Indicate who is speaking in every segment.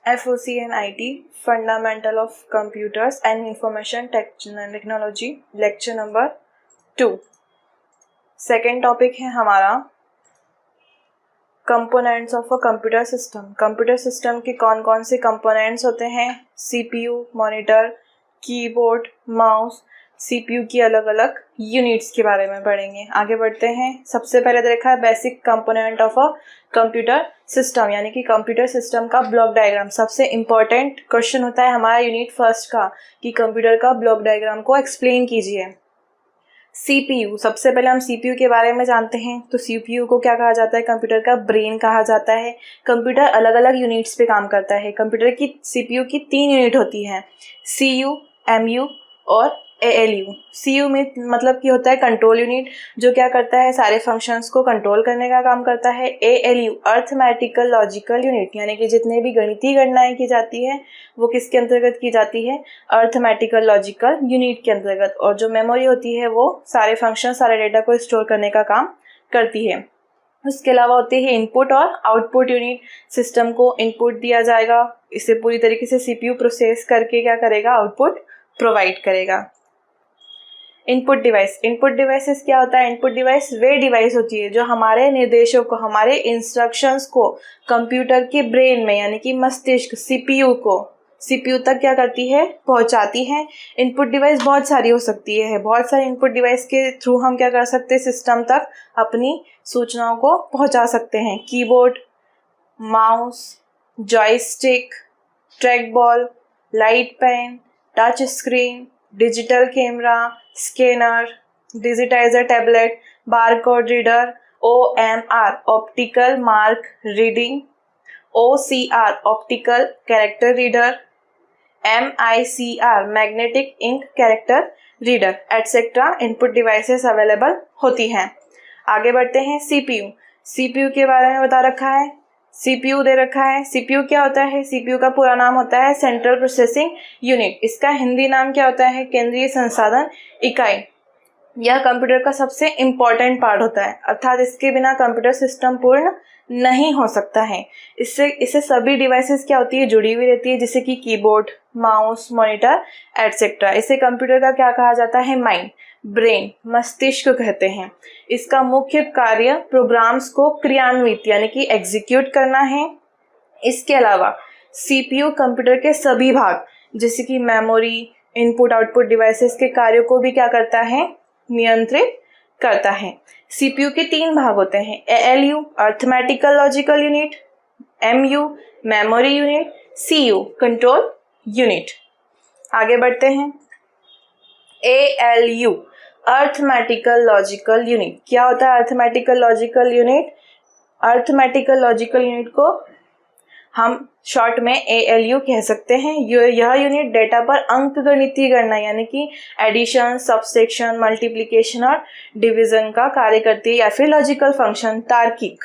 Speaker 1: FOC and IT, Fundamental of Computers and Information Technology, lecture number 2। Second topic है हमारा components of a computer system. Computer system के कौन कौन से components होते हैं? CPU, monitor, keyboard, mouse, CPU की अलग अलग यूनिट्स के बारे में पढ़ेंगे। आगे बढ़ते हैं। सबसे पहले देखा है basic component of a computer system, यानी कि कंप्यूटर सिस्टम का ब्लॉक डायग्राम। सबसे इम्पोर्टेंट क्वेश्चन होता है हमारा यूनिट फर्स्ट का कि कंप्यूटर का ब्लॉक डायग्राम को एक्सप्लेन कीजिए। CPU, सबसे पहले हम CPU के बारे में जानते हैं। तो CPU को क्या कहा जाता है? कंप्यूटर का ब्रेन कहा जाता है। कंप्यूटर अलग अलग यूनिट्स पे काम करता है। कंप्यूटर की CPU की 3 यूनिट होती हैं, CU, MU और ALU। CU में मतलब कि होता है कंट्रोल यूनिट, जो क्या करता है सारे फंक्शंस को कंट्रोल करने का काम करता है। ALU अर्थमेटिकल लॉजिकल यूनिट, यानी कि जितने भी गणितीय गणनाएं की जाती है वो किसके अंतर्गत की जाती है? अर्थमेटिकल लॉजिकल यूनिट के अंतर्गत। और जो मेमोरी होती है वो सारे फंक्शन सारे डेटा को स्टोर करने का काम करती है। उसके अलावा होती है इनपुट और आउटपुट यूनिट। सिस्टम को इनपुट दिया जाएगा, इसे पूरी तरीके से CPU प्रोसेस करके क्या करेगा? आउटपुट प्रोवाइड करेगा। इनपुट डिवाइस, इनपुट डिवाइसेस क्या होता है? इनपुट डिवाइस वे डिवाइस होती है जो हमारे निर्देशों को, हमारे इंस्ट्रक्शंस को कंप्यूटर के ब्रेन में यानी कि मस्तिष्क CPU तक क्या करती है? पहुंचाती है। इनपुट डिवाइस बहुत सारी हो सकती है। बहुत सारे इनपुट डिवाइस के थ्रू हम क्या कर सकते हैं? सिस्टम तक अपनी सूचनाओं को पहुंचा सकते हैं। Keyboard, mouse, joystick, track ball, light pen, touch screen, digital camera, scanner, digitiser tablet, barcode reader, OMR optical mark reading, OCR optical character reader, MICR magnetic ink character reader etcetera input devices available होती हैं। आगे बढ़ते हैं। CPU के बारे में बता रखा है, CPU दे रखा है। CPU क्या होता है? CPU का पूरा नाम होता है सेंट्रल प्रोसेसिंग यूनिट। इसका हिंदी नाम क्या होता है? केंद्रीय संसाधन इकाई। यह कंप्यूटर का सबसे इम्पोर्टेंट पार्ट होता है, अर्थात इसके बिना कंप्यूटर सिस्टम पूर्ण नहीं हो सकता है। इससे सभी डिवाइसेस क्या होती है? जुड़ी हुई रहती है, जैसे कि कीबोर्ड, माउस, मॉनिटर एटसेट्रा। इसे कंप्यूटर का क्या कहा जाता है? माइंड, ब्रेन, मस्तिष्क कहते हैं। इसका मुख्य कार्य प्रोग्राम्स को क्रियान्वित यानी कि एग्जीक्यूट करना है। इसके अलावा CPU कंप्यूटर के सभी भाग जैसे कि मेमोरी, इनपुट आउटपुट डिवाइसेस के कार्यों को भी क्या करता है? नियंत्रित करता है। CPU के 3 भाग होते हैं, ALU arithmetical logical unit, MU memory unit, CU control unit. आगे बढ़ते हैं। ALU अर्थमेटिकल लॉजिकल यूनिट क्या होता है? Arithmetical logical unit, arithmetical logical unit को हम शॉर्ट में ALU कह सकते हैं। यह यूनिट डेटा पर अंकगणितीय गणना यानी कि एडिशन, सब्सट्रैक्शन, मल्टीप्लिकेशन और डिवीजन का कार्य करती है, या फिर लॉजिकल फंक्शन, तार्किक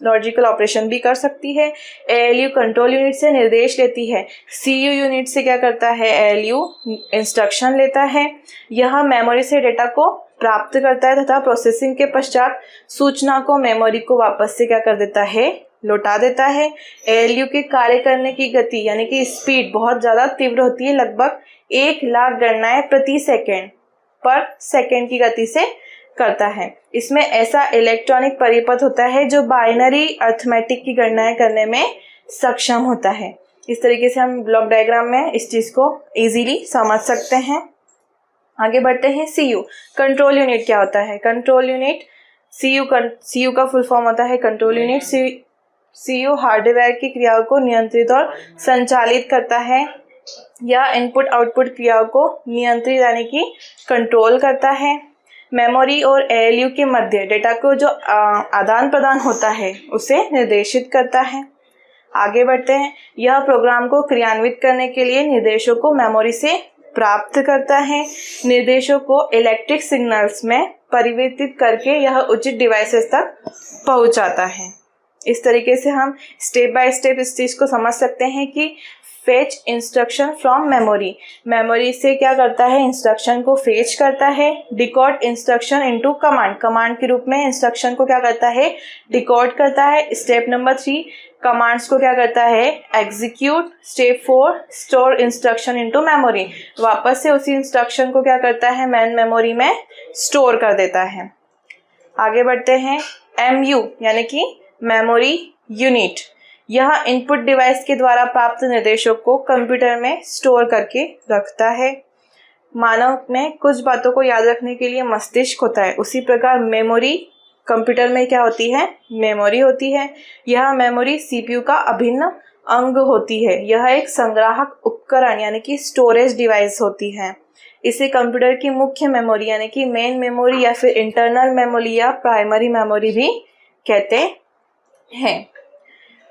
Speaker 1: लॉजिकल ऑपरेशन भी कर सकती है। ALU कंट्रोल यूनिट से निर्देश लेती है। CU यूनिट से क्या करता है? ALU इंस्ट्रक्शन लेता है। यह मेमोरी से डेटा को प्राप्त करता है तथा प्रोसेसिंग के पश्चात सूचना को मेमोरी को वापस से क्या कर देता है? लौटा देता है। ALU के कार्य करने की गति यानी कि स्पीड बहुत ज़्यादा तीव्र होती है, लगभग 1,00,000 गणनाएं प्रति सेकेंड की गति से करता है। इसमें ऐसा इलेक्ट्रॉनिक परिपथ होता है जो बाइनरी अर्थमेटिक की गणनाएं करने में सक्षम होता है। इस तरीके से हम ब्लॉक डायग्राम में इस चीज़ को इजीली समझ सकते हैं। आगे बढ़ते हैं। CU कंट्रोल यूनिट क्या होता है? कंट्रोल यूनिट CU का फुल फॉर्म होता है कंट्रोल यूनिट। CU हार्डवेयर की क्रियाओं को नियंत्रित और संचालित करता है। यह इनपुट आउटपुट क्रियाओं को नियंत्रित यानी कि कंट्रोल करता है। मेमोरी और ALU के मध्य डेटा को जो आदान प्रदान होता है उसे निर्देशित करता है। आगे बढ़ते हैं। यह प्रोग्राम को क्रियान्वित करने के लिए निर्देशों को मेमोरी से प्राप्त करता है। निर्देशों को इलेक्ट्रिक सिग्नल्स में परिवर्तित करके यह उचित डिवाइसेस तक पहुंचाता है। इस तरीके से हम स्टेप बाय स्टेप इस चीज़ को समझ सकते हैं कि फेच इंस्ट्रक्शन फ्रॉम मेमोरी से क्या करता है? इंस्ट्रक्शन को फेच करता है। डिकोड इंस्ट्रक्शन इनटू कमांड के रूप में इंस्ट्रक्शन को क्या करता है? डिकोड करता है। स्टेप नंबर 3 कमांड्स को क्या करता है, execute, step 4 store instruction into memory, वापस से उसी इंस्ट्रक्शन को क्या करता है, मेन मेमोरी में स्टोर कर देता है। आगे बढ़ते हैं, MU यानी कि मेमोरी यूनिट, यह इनपुट डिवाइस के द्वारा प्राप्त निर्देशों को कंप्यूटर में स्टोर करके रखता है। मानव में कुछ बातों को याद रखने के लिए मस्तिष्क होता है, उसी प्रकार मेमोरी कंप्यूटर में क्या होती है, मेमोरी होती है। यह मेमोरी CPU का अभिन्न अंग होती है। यह एक संग्राहक उपकरण यानी कि स्टोरेज डिवाइस होती है। इसे कंप्यूटर की मुख्य मेमोरी यानी कि मेन मेमोरी या फिर इंटरनल मेमोरी या प्राइमरी मेमोरी भी कहते हैं।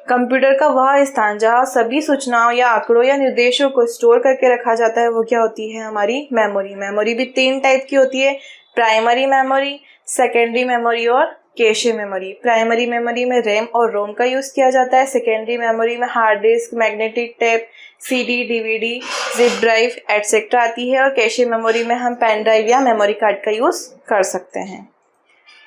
Speaker 1: कंप्यूटर का वह स्थान जहाँ सभी सूचनाओं या आंकड़ों या निर्देशों को स्टोर करके रखा जाता है वो क्या होती है, हमारी मेमोरी। मेमोरी भी 3 टाइप की होती है, प्राइमरी मेमोरी, सेकेंडरी मेमोरी और कैशे मेमोरी। प्राइमरी मेमोरी में रैम और रोम का यूज़ किया जाता है। सेकेंडरी मेमोरी में hard disk, magnetic tape, CD, DVD, zip drive etcetera आती है। और कैशे मेमोरी में हम पेन ड्राइव या मेमोरी कार्ड का यूज़ कर सकते हैं।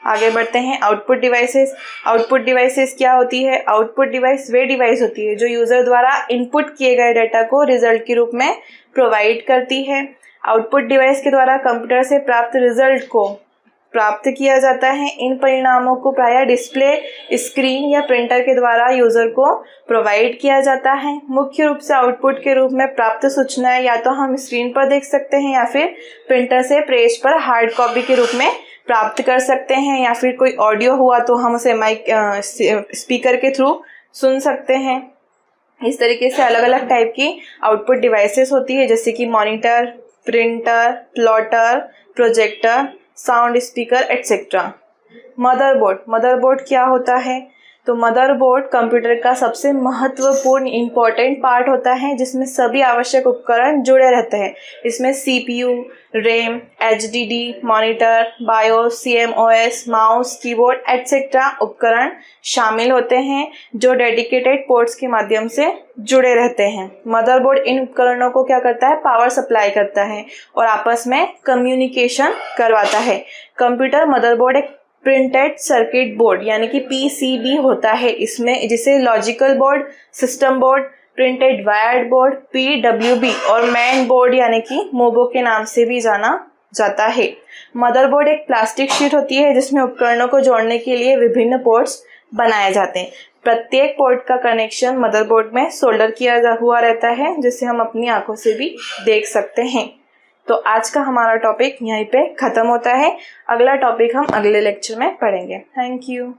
Speaker 1: आगे बढ़ते हैं, आउटपुट डिवाइसेस। आउटपुट डिवाइसेस क्या होती है, आउटपुट डिवाइस वे डिवाइस होती है जो यूज़र द्वारा इनपुट किए गए डेटा को रिजल्ट के रूप में प्रोवाइड करती है। आउटपुट डिवाइस के द्वारा कंप्यूटर से प्राप्त रिजल्ट को प्राप्त किया जाता है। इन परिणामों को प्रायः डिस्प्ले स्क्रीन या प्रिंटर के द्वारा यूज़र को प्रोवाइड किया जाता है। मुख्य रूप से आउटपुट के रूप में प्राप्त सूचनाएं या तो हम स्क्रीन पर देख सकते हैं या फिर प्रिंटर से पेज पर हार्ड कॉपी के रूप में प्राप्त कर सकते हैं, या फिर कोई ऑडियो हुआ तो हम उसे माइक स्पीकर के थ्रू सुन सकते हैं। इस तरीके से अलग अलग टाइप की आउटपुट डिवाइसेस होती है, जैसे कि monitor, printer, plotter, projector, sound speaker etcetera. Motherboard, motherboard क्या होता है, तो मदरबोर्ड कंप्यूटर का सबसे महत्वपूर्ण इम्पॉर्टेंट पार्ट होता है जिसमें सभी आवश्यक उपकरण जुड़े रहते हैं। इसमें CPU, RAM, HDD, monitor, BIOS, CMOS, mouse, keyboard etcetera उपकरण शामिल होते हैं जो डेडिकेटेड पोर्ट्स के माध्यम से जुड़े रहते हैं। मदरबोर्ड इन उपकरणों को क्या करता है, पावर सप्लाई करता है और आपस में कम्युनिकेशन करवाता है। कंप्यूटर मदरबोर्ड एक प्रिंटेड सर्किट बोर्ड यानी कि PCB होता है, इसमें जिसे logical board, system board, printed wired board, PWB और मैन बोर्ड यानी कि मोबो के नाम से भी जाना जाता है। मदरबोर्ड एक प्लास्टिक शीट होती है जिसमें उपकरणों को जोड़ने के लिए विभिन्न पोर्ट्स बनाए जाते हैं। प्रत्येक पोर्ट का कनेक्शन मदरबोर्ड में सोल्डर किया हुआ रहता है जिसे हम अपनी आंखों से भी देख सकते हैं। तो आज का हमारा टॉपिक यहीं पे ख़त्म होता है। अगला टॉपिक हम अगले लेक्चर में पढ़ेंगे। Thank you.